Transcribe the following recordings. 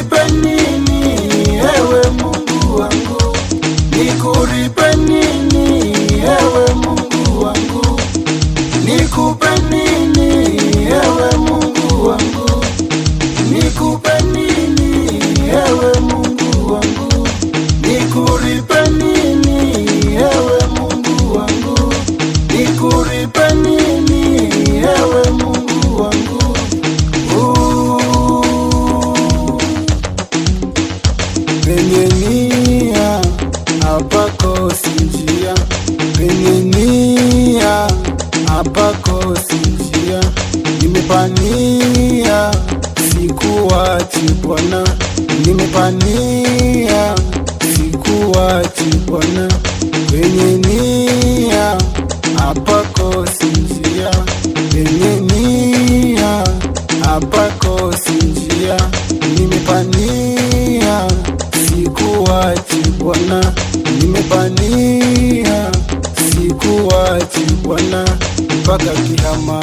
Nikuripe nini ewe Mungu wangu? Nikuripe nini ewe Mungu wangu? Nikupe nini ewe Mungu wangu? Nikupe nini ewe Mungu wangu? Nikuripe nini ewe Mungu wangu? Nikuripe nini ewe Mungu wangu? Penye nia hapakosi njia, penye nia hapakosi njia. Nimepania sikuachi Bwana, nimepania sikuachi Bwana. Penye nia hapakosi njia, penye nia hapakosi njia. Nimepania sikuachi Bwana, nimepania sikuachi Bwana mpaka kiyama.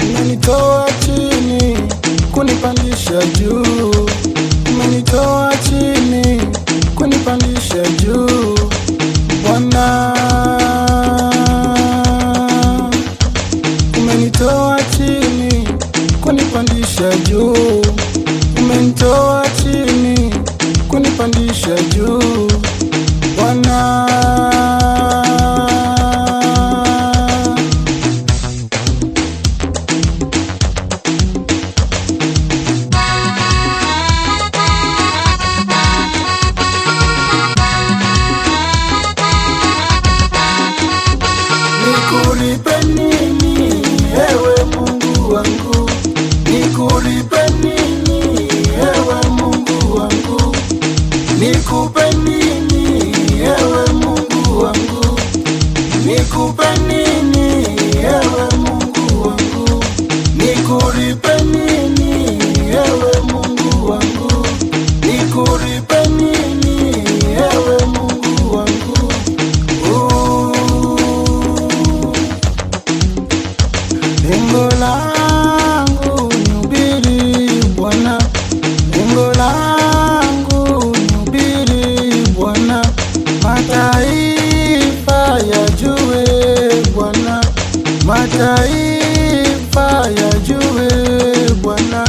Umenitoa chini kunipandisha juu, umenitoa chini kunipandisha juu Bwana. Umenitoa chini kunipandisha juu, umenitoa chini kunipandisha juu Bwana. Nikuripe nini ewe Mungu wangu? Nikuripe nini ewe Mungu wangu? Nikupe nini ewe Mungu wangu? Nikupe nini ewe Mungu wangu? Nikuripe nini ewe Mungu wangu? Nikuripe nini ewe Mungu wangu? Lengo langu nihubiri Bwana, lengo langu nihubiri Bwana. Mataifa yajue Bwana, mataifa yajue Bwana.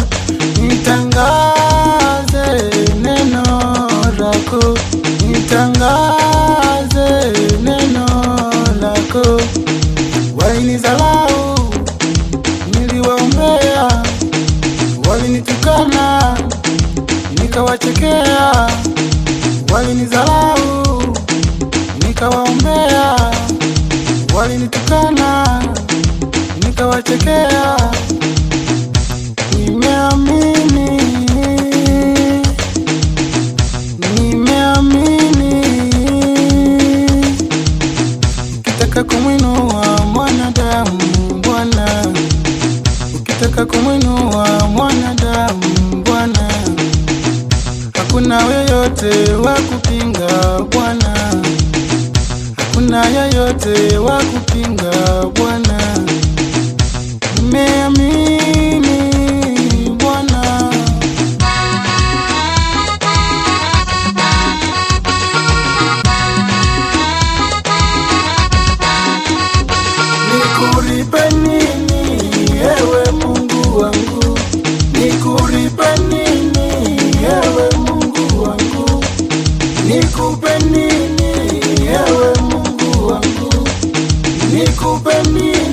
Nitangaze neno lako, nitangaze neno lako. Walinizalau niliwaombea, walinitukana nikawachekea. Walinizalau nikawaombea, walinitukana nikawachekea. Nimeamini, nimeamini. Ukitaka kumwinua mwanadamu Bwana, ukitaka kumwinua mwanadamu Bwana, hakuna yeyote wa kupinga Bwana, hakuna yeyote wa kupinga Bwana. Nimeamini Bwana. Nikuripe nini ewe Mungu wangu? Nikuripe nini ewe Mungu wangu? Nikupe nini ewe Mungu wangu? Nikupe nini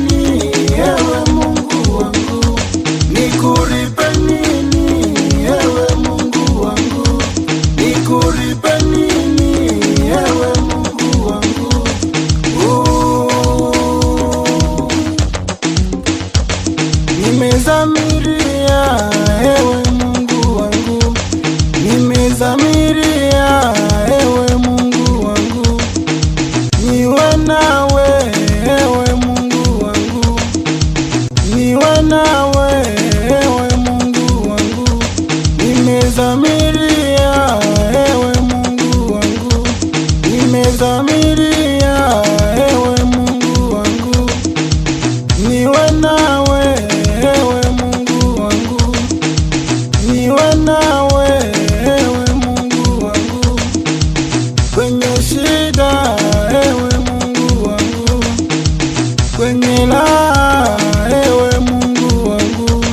jela, ewe Mungu wangu,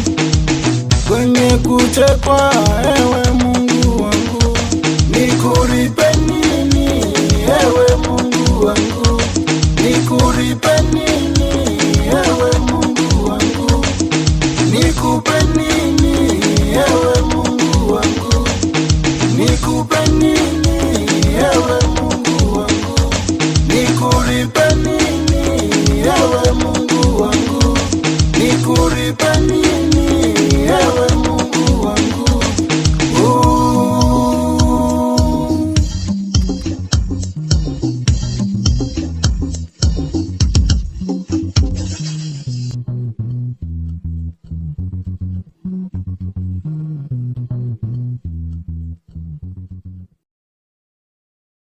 kwenye kuchekwa